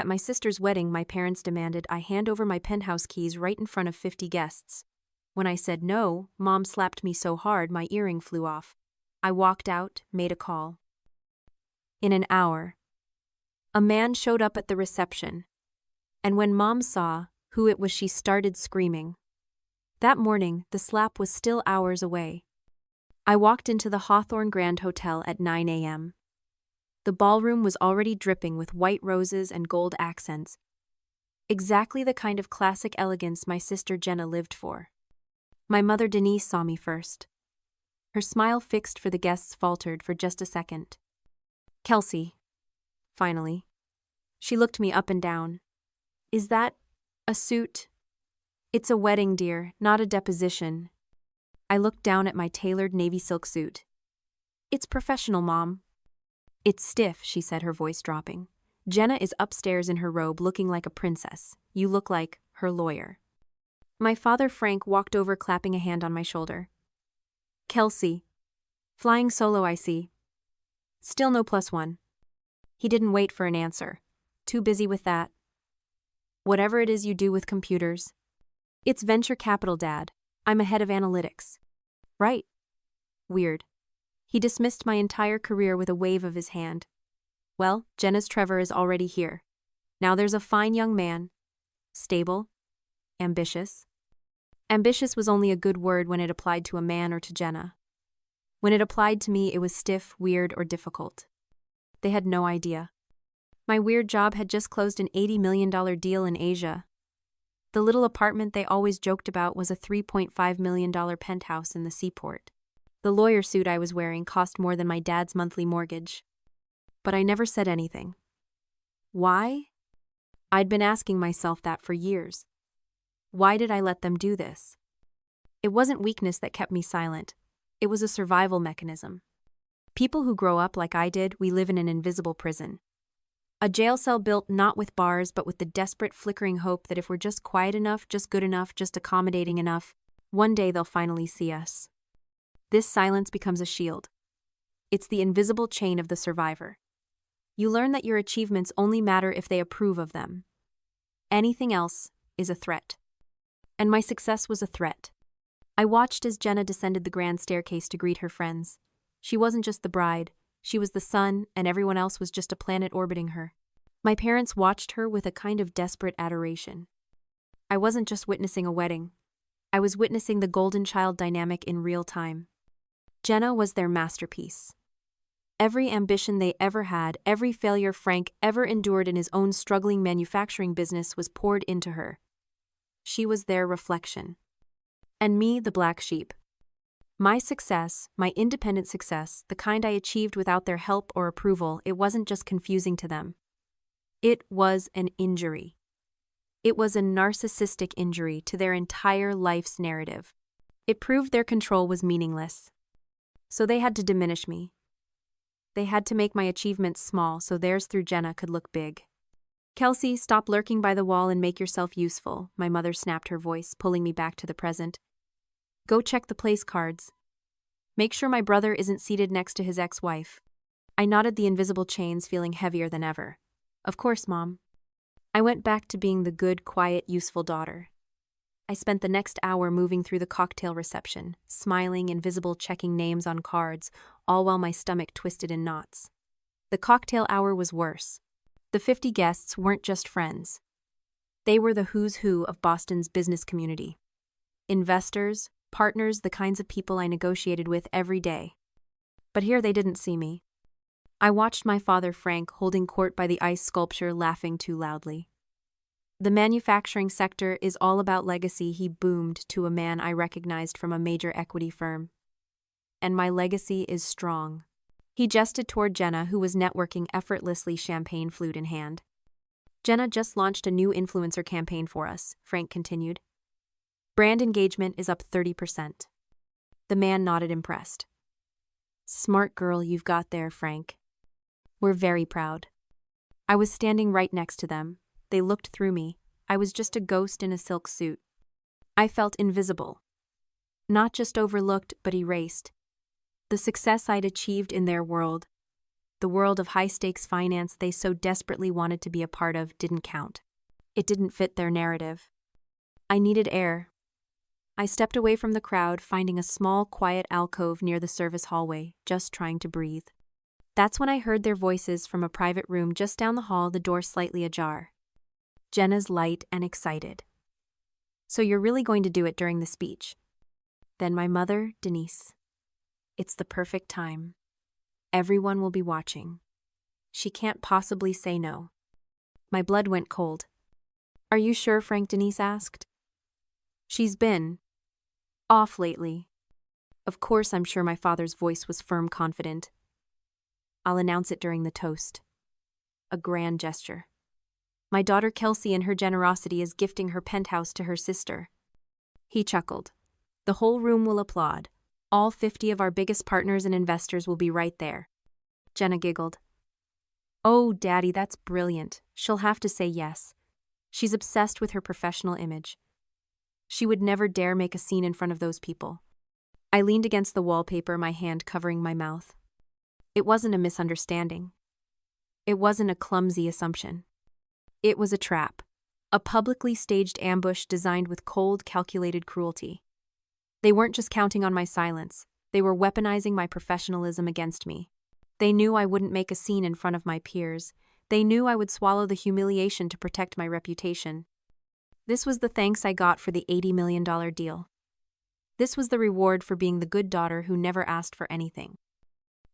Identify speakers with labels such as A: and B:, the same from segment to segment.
A: At my sister's wedding, my parents demanded I hand over my penthouse keys right in front of 50 guests. When I said no, Mom slapped me so hard my earring flew off. I walked out, made a call. In an hour, a man showed up at the reception, and when Mom saw who it was, she started screaming. That morning, the slap was still hours away. I walked into the Hawthorne Grand Hotel at 9 a.m. The ballroom was already dripping with white roses and gold accents. Exactly the kind of classic elegance my sister Jenna lived for. My mother Denise saw me first. Her smile fixed for the guests faltered for just a second. Kelsey. Finally. She looked me up and down. Is that a suit? It's a wedding, dear, not a deposition. I looked down at my tailored navy silk suit. It's professional, Mom. It's stiff, she said, her voice dropping. Jenna is upstairs in her robe looking like a princess. You look like her lawyer. My father Frank walked over, clapping a hand on my shoulder. Kelsey. Flying solo, I see. Still no +1. He didn't wait for an answer. Too busy with that. Whatever it is you do with computers. It's venture capital, Dad. I'm a head of analytics. Right. Weird. He dismissed my entire career with a wave of his hand. Well, Jenna's Trevor is already here. Now there's a fine young man. Stable. Ambitious. Ambitious was only a good word when it applied to a man or to Jenna. When it applied to me, it was stiff, weird, or difficult. They had no idea. My weird job had just closed an $80 million deal in Asia. The little apartment they always joked about was a $3.5 million penthouse in the seaport. The lawyer suit I was wearing cost more than my dad's monthly mortgage. But I never said anything. Why? I'd been asking myself that for years. Why did I let them do this? It wasn't weakness that kept me silent. It was a survival mechanism. People who grow up like I did, we live in an invisible prison. A jail cell built not with bars but with the desperate flickering hope that if we're just quiet enough, just good enough, just accommodating enough, one day they'll finally see us. This silence becomes a shield. It's the invisible chain of the survivor. You learn that your achievements only matter if they approve of them. Anything else is a threat. And my success was a threat. I watched as Jenna descended the grand staircase to greet her friends. She wasn't just the bride. She was the sun, and everyone else was just a planet orbiting her. My parents watched her with a kind of desperate adoration. I wasn't just witnessing a wedding. I was witnessing the golden child dynamic in real time. Jenna was their masterpiece. Every ambition they ever had, every failure Frank ever endured in his own struggling manufacturing business was poured into her. She was their reflection. And me, the black sheep. My success, my independent success, the kind I achieved without their help or approval, it wasn't just confusing to them. It was an injury. It was a narcissistic injury to their entire life's narrative. It proved their control was meaningless. So they had to diminish me. They had to make my achievements small so theirs through Jenna could look big. Kelsey, stop lurking by the wall and make yourself useful, my mother snapped, her voice pulling me back to the present. Go check the place cards. Make sure my brother isn't seated next to his ex-wife. I knotted the invisible chains, feeling heavier than ever. Of course, Mom. I went back to being the good, quiet, useful daughter. I spent the next hour moving through the cocktail reception, smiling, invisible, checking names on cards, all while my stomach twisted in knots. The cocktail hour was worse. The 50 guests weren't just friends. They were the who's who of Boston's business community. Investors, partners, the kinds of people I negotiated with every day. But here they didn't see me. I watched my father Frank holding court by the ice sculpture, laughing too loudly. The manufacturing sector is all about legacy, he boomed to a man I recognized from a major equity firm. And my legacy is strong. He gestured toward Jenna, who was networking effortlessly, champagne flute in hand. Jenna just launched a new influencer campaign for us, Frank continued. Brand engagement is up 30%. The man nodded, impressed. Smart girl you've got there, Frank. We're very proud. I was standing right next to them. They looked through me. I was just a ghost in a silk suit. I felt invisible. Not just overlooked, but erased. The success I'd achieved in their world. The world of high-stakes finance they so desperately wanted to be a part of didn't count. It didn't fit their narrative. I needed air. I stepped away from the crowd, finding a small, quiet alcove near the service hallway, just trying to breathe. That's when I heard their voices from a private room just down the hall, the door slightly ajar. Jenna's light and excited. "So you're really going to do it during the speech?" Then my mother, Denise. "It's the perfect time. Everyone will be watching. She can't possibly say no." My blood went cold. "Are you sure?" Frank, Denise asked. "She's been off lately." Of course, I'm sure my father's voice was firm, confident. "I'll announce it during the toast." A grand gesture. "My daughter Kelsey, in her generosity, is gifting her penthouse to her sister." He chuckled. "The whole room will applaud. All 50 of our biggest partners and investors will be right there." Jenna giggled. "Oh, Daddy, that's brilliant. She'll have to say yes. She's obsessed with her professional image. She would never dare make a scene in front of those people." I leaned against the wallpaper, my hand covering my mouth. It wasn't a misunderstanding. It wasn't a clumsy assumption. It was a trap. A publicly staged ambush designed with cold, calculated cruelty. They weren't just counting on my silence. They were weaponizing my professionalism against me. They knew I wouldn't make a scene in front of my peers. They knew I would swallow the humiliation to protect my reputation. This was the thanks I got for the $80 million deal. This was the reward for being the good daughter who never asked for anything.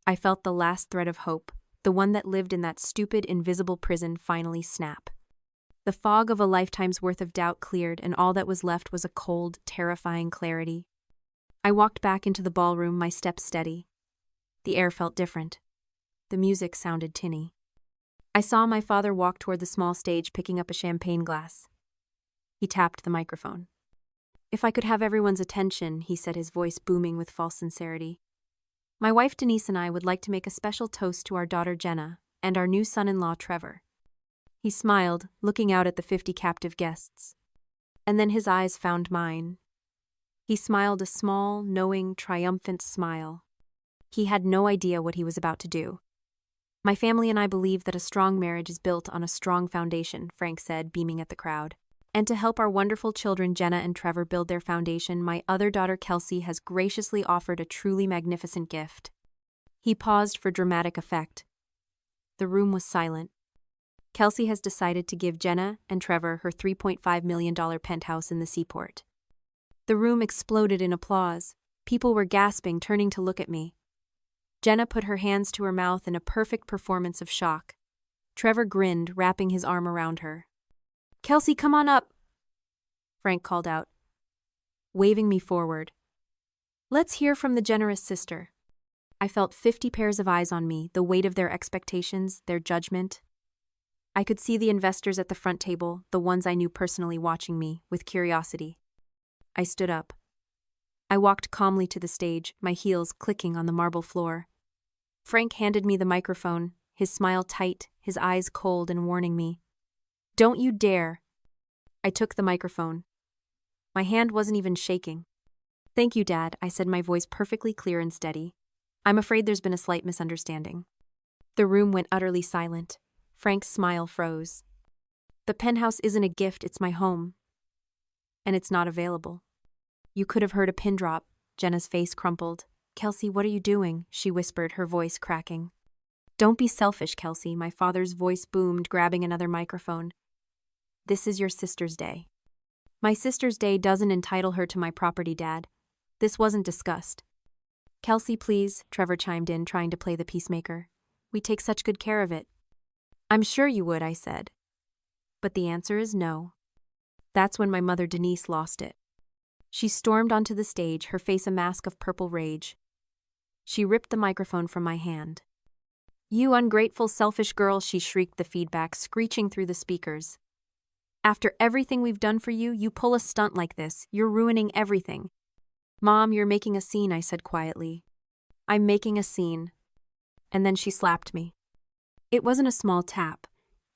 A: I felt the last thread of hope, the one that lived in that stupid, invisible prison, finally snap. The fog of a lifetime's worth of doubt cleared, and all that was left was a cold, terrifying clarity. I walked back into the ballroom, my steps steady. The air felt different. The music sounded tinny. I saw my father walk toward the small stage, picking up a champagne glass. He tapped the microphone. "If I could have everyone's attention," he said, his voice booming with false sincerity. "My wife Denise and I would like to make a special toast to our daughter Jenna and our new son-in-law Trevor." He smiled, looking out at the 50 captive guests. And then his eyes found mine. He smiled a small, knowing, triumphant smile. He had no idea what he was about to do. "My family and I believe that a strong marriage is built on a strong foundation," Frank said, beaming at the crowd. "And to help our wonderful children Jenna and Trevor build their foundation, my other daughter Kelsey has graciously offered a truly magnificent gift." He paused for dramatic effect. The room was silent. "Kelsey has decided to give Jenna and Trevor her $3.5 million penthouse in the seaport." The room exploded in applause. People were gasping, turning to look at me. Jenna put her hands to her mouth in a perfect performance of shock. Trevor grinned, wrapping his arm around her. "Kelsey, come on up," Frank called out, waving me forward. "Let's hear from the generous sister." I felt 50 pairs of eyes on me, the weight of their expectations, their judgment. I could see the investors at the front table, the ones I knew personally, watching me, with curiosity. I stood up. I walked calmly to the stage, my heels clicking on the marble floor. Frank handed me the microphone, his smile tight, his eyes cold and warning me. "Don't you dare." I took the microphone. My hand wasn't even shaking. "Thank you, Dad," I said, my voice perfectly clear and steady. "I'm afraid there's been a slight misunderstanding." The room went utterly silent. Frank's smile froze. "The penthouse isn't a gift, it's my home. And it's not available." You could have heard a pin drop. Jenna's face crumpled. "Kelsey, what are you doing?" she whispered, her voice cracking. "Don't be selfish, Kelsey," my father's voice boomed, grabbing another microphone. "This is your sister's day." "My sister's day doesn't entitle her to my property, Dad. This wasn't discussed." "Kelsey, please," Trevor chimed in, trying to play the peacemaker. "We take such good care of it." "I'm sure you would," I said. "But the answer is no." That's when my mother Denise lost it. She stormed onto the stage, her face a mask of purple rage. She ripped the microphone from my hand. "You ungrateful, selfish girl," she shrieked, the feedback screeching through the speakers. "After everything we've done for you, you pull a stunt like this. You're ruining everything." "Mom, you're making a scene," I said quietly. "I'm making a scene." And then she slapped me. It wasn't a small tap.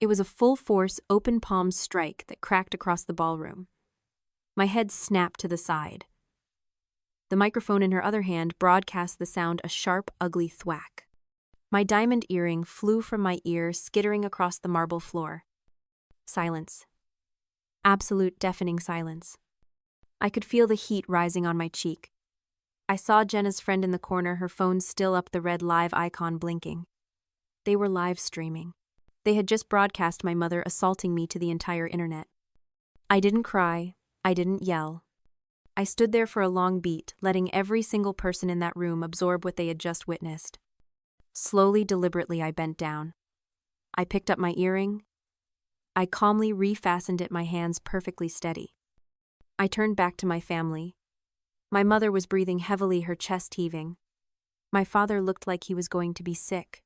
A: It was a full-force, open-palm strike that cracked across the ballroom. My head snapped to the side. The microphone in her other hand broadcast the sound a sharp, ugly thwack. My diamond earring flew from my ear, skittering across the marble floor. Silence. Absolute deafening silence. I could feel the heat rising on my cheek. I saw Jenna's friend in the corner, her phone still up, the red live icon blinking. They were live streaming. They had just broadcast my mother assaulting me to the entire internet. I didn't cry. I didn't yell. I stood there for a long beat, letting every single person in that room absorb what they had just witnessed. Slowly, deliberately, I bent down. I picked up my earring. I calmly refastened it, my hands perfectly steady. I turned back to my family. My mother was breathing heavily, her chest heaving. My father looked like he was going to be sick.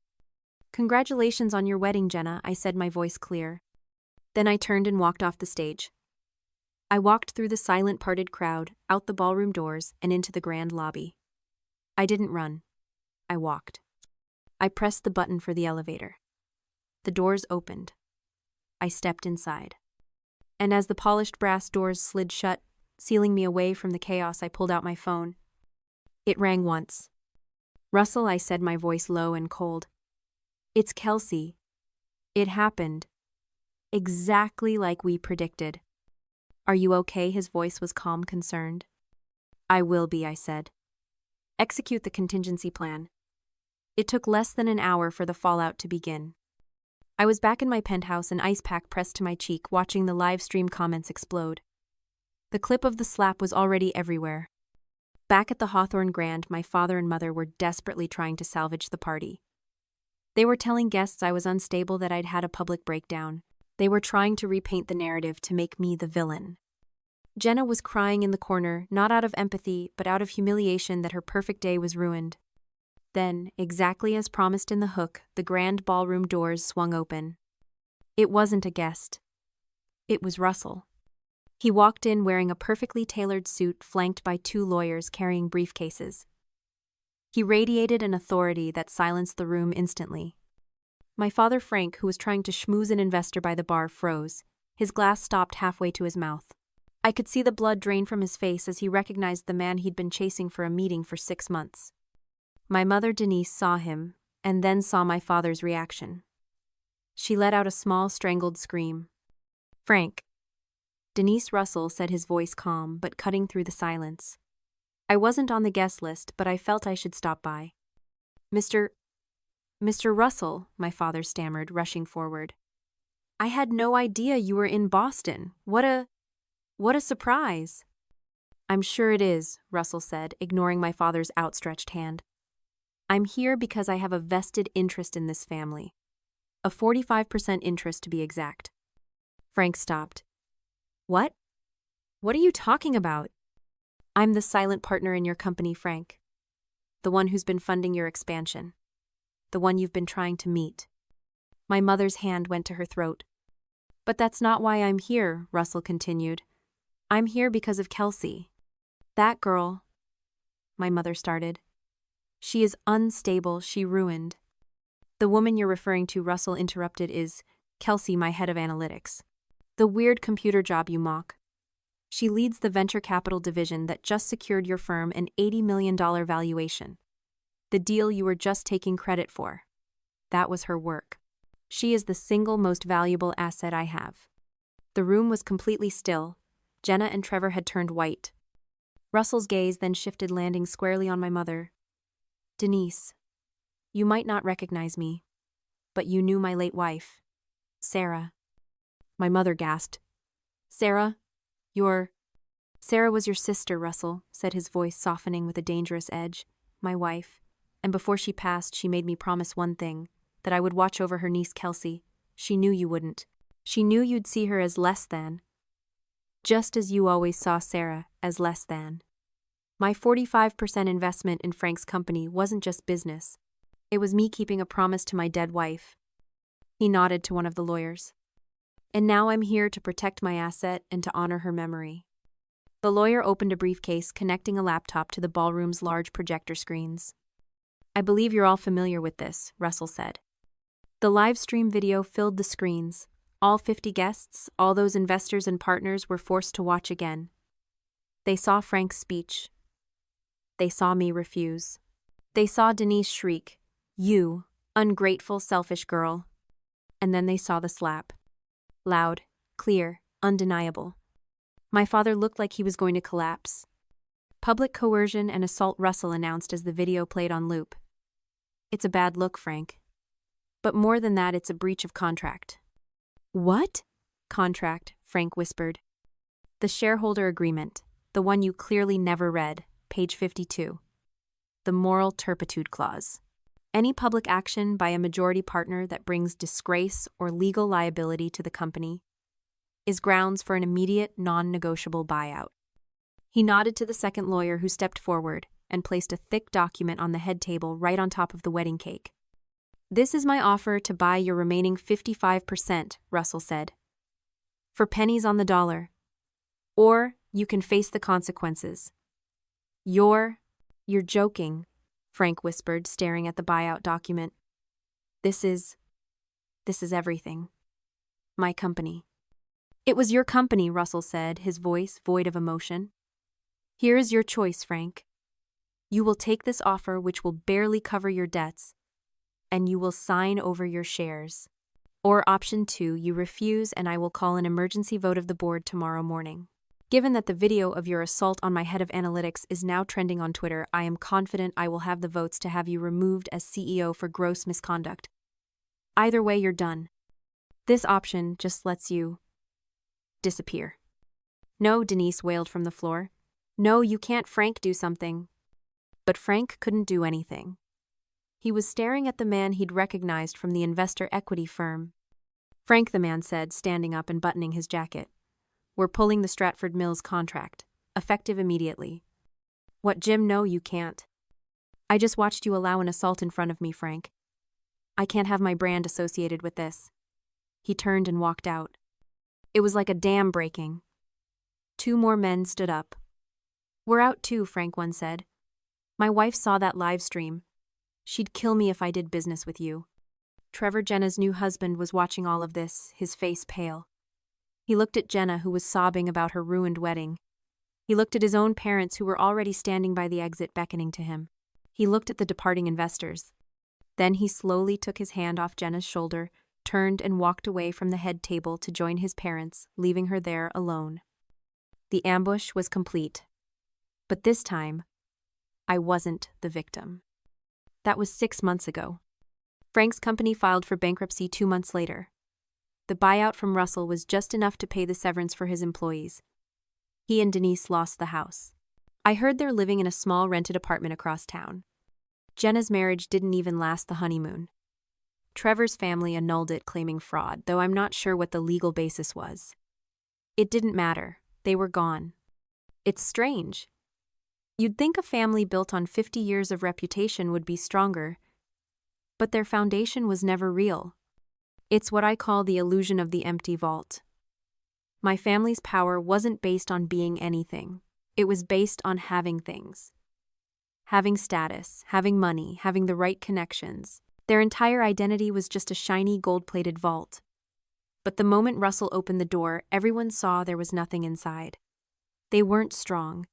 A: "Congratulations on your wedding, Jenna," I said, my voice clear. Then I turned and walked off the stage. I walked through the silent, parted crowd, out the ballroom doors, and into the grand lobby. I didn't run. I walked. I pressed the button for the elevator. The doors opened. I stepped inside. And as the polished brass doors slid shut, sealing me away from the chaos, I pulled out my phone. It rang once. "Russell," I said, my voice low and cold. "It's Kelsey. It happened. Exactly like we predicted." "Are you okay?" His voice was calm, concerned. "I will be," I said. "Execute the contingency plan." It took less than an hour for the fallout to begin. I was back in my penthouse, an ice pack pressed to my cheek, watching the live stream comments explode. The clip of the slap was already everywhere. Back at the Hawthorne Grand, my father and mother were desperately trying to salvage the party. They were telling guests I was unstable, that I'd had a public breakdown. They were trying to repaint the narrative to make me the villain. Jenna was crying in the corner, not out of empathy, but out of humiliation that her perfect day was ruined. Then, exactly as promised in the hook, the grand ballroom doors swung open. It wasn't a guest. It was Russell. He walked in wearing a perfectly tailored suit, flanked by two lawyers carrying briefcases. He radiated an authority that silenced the room instantly. My father, Frank, who was trying to schmooze an investor by the bar, froze. His glass stopped halfway to his mouth. I could see the blood drain from his face as he recognized the man he'd been chasing for a meeting for 6 months. My mother, Denise, saw him, and then saw my father's reaction. She let out a small, strangled scream. "Frank." "Denise Russell," said his voice calm, but cutting through the silence. I wasn't on the guest list, but I felt I should stop by. Mr. Russell," my father stammered, rushing forward. "I had no idea you were in Boston. What a surprise." "I'm sure it is," Russell said, ignoring my father's outstretched hand. "I'm here because I have a vested interest in this family. A 45% interest, to be exact." Frank stopped. "What? What are you talking about?" "I'm the silent partner in your company, Frank. The one who's been funding your expansion. The one you've been trying to meet." My mother's hand went to her throat. "But that's not why I'm here," Russell continued. "I'm here because of Kelsey. That girl," my mother started. "She is unstable, she ruined." "The woman you're referring to," Russell interrupted, "is Kelsey, my head of analytics. The weird computer job you mock. She leads the venture capital division that just secured your firm an $80 million valuation. The deal you were just taking credit for. That was her work. She is the single most valuable asset I have." The room was completely still. Jenna and Trevor had turned white. Russell's gaze then shifted, landing squarely on my mother. "Denise, you might not recognize me, but you knew my late wife, Sarah." My mother gasped. "Sarah? Sarah was your sister, Russell," said his voice softening with a dangerous edge. "My wife. And before she passed, she made me promise one thing, that I would watch over her niece Kelsey. She knew you wouldn't. She knew you'd see her as less than. Just as you always saw Sarah as less than." My 45% investment in Frank's company wasn't just business. It was me keeping a promise to my dead wife. He nodded to one of the lawyers. "And now I'm here to protect my asset and to honor her memory." The lawyer opened a briefcase, connecting a laptop to the ballroom's large projector screens. "I believe you're all familiar with this," Russell said. The live stream video filled the screens. All 50 guests, all those investors and partners, were forced to watch again. They saw Frank's speech. They saw me refuse. They saw Denise shriek, "You, Ungrateful, selfish girl. And then they saw the slap. Loud, clear, undeniable. My father looked like he was going to collapse. Public coercion and assault, Russell announced as the video played on loop. It's a bad look, Frank. But more than that, it's a breach of contract. What? Contract, Frank whispered. The shareholder agreement, the one you clearly never read, page 52. The moral turpitude clause. Any public action by a majority partner that brings disgrace or legal liability to the company is grounds for an immediate, non-negotiable buyout. He nodded to the second lawyer, who stepped forward and placed a thick document on the head table right on top of the wedding cake. This is my offer to buy your remaining 55%, Russell said. For pennies on the dollar. Or you can face the consequences. You're joking, Frank whispered, staring at the buyout document. This is everything. My company. It was your company, Russell said, his voice void of emotion. Here is your choice, Frank. You will take this offer, which will barely cover your debts, and you will sign over your shares. Or option 2, you refuse, and I will call an emergency vote of the board tomorrow morning. Given that the video of your assault on my head of analytics is now trending on Twitter, I am confident I will have the votes to have you removed as CEO for gross misconduct. Either way, you're done. This option just lets you disappear. No, Denise wailed from the floor. No, you can't. Frank, do something. But Frank couldn't do anything. He was staring at the man he'd recognized from the investor equity firm. Frank, the man said, standing up and buttoning his jacket. We're pulling the Stratford Mills contract, effective immediately. What, Jim? No, you can't. I just watched you allow an assault in front of me, Frank. I can't have my brand associated with this. He turned and walked out. It was like a dam breaking. 2 more men stood up. We're out too, Frank, one said. My wife saw that live stream. She'd kill me if I did business with you. Trevor, Jenna's new husband, was watching all of this, his face pale. He looked at Jenna, who was sobbing about her ruined wedding. He looked at his own parents, who were already standing by the exit beckoning to him. He looked at the departing investors. Then he slowly took his hand off Jenna's shoulder, turned and walked away from the head table to join his parents, leaving her there alone. The ambush was complete. But this time, I wasn't the victim. That was 6 months ago. Frank's company filed for bankruptcy 2 months later. The buyout from Russell was just enough to pay the severance for his employees. He and Denise lost the house. I heard they're living in a small rented apartment across town. Jenna's marriage didn't even last the honeymoon. Trevor's family annulled it, claiming fraud, though I'm not sure what the legal basis was. It didn't matter. They were gone. It's strange. You'd think a family built on 50 years of reputation would be stronger, but their foundation was never real. It's what I call the illusion of the empty vault. My family's power wasn't based on being anything. It was based on having things. Having status, having money, having the right connections. Their entire identity was just a shiny gold-plated vault. But the moment Russell opened the door, everyone saw there was nothing inside. They weren't strong.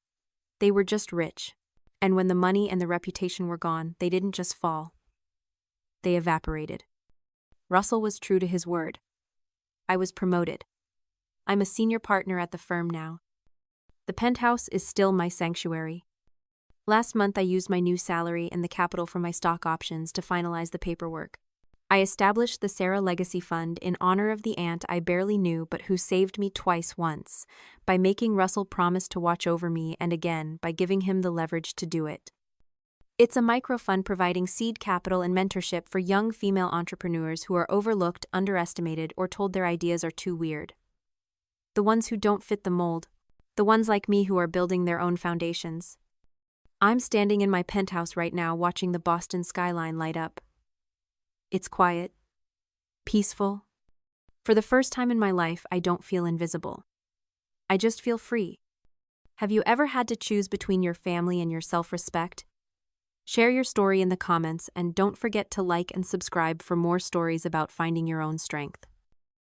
A: They were just rich. And when the money and the reputation were gone, they didn't just fall. They evaporated. Russell was true to his word. I was promoted. I'm a senior partner at the firm now. The Penthouse is still my sanctuary. Last month I used my new salary and the capital from my stock options to finalize the paperwork. I established the Sarah Legacy Fund in honor of the aunt I barely knew but who saved me twice once, by making Russell promise to watch over me, and again by giving him the leverage to do it. It's a microfund providing seed capital and mentorship for young female entrepreneurs who are overlooked, underestimated, or told their ideas are too weird. The ones who don't fit the mold. The ones like me who are building their own foundations. I'm standing in my penthouse right now watching the Boston skyline light up. It's quiet, peaceful. For the first time in my life, I don't feel invisible. I just feel free. Have you ever had to choose between your family and your self-respect? Share your story in the comments, and don't forget to like and subscribe for more stories about finding your own strength.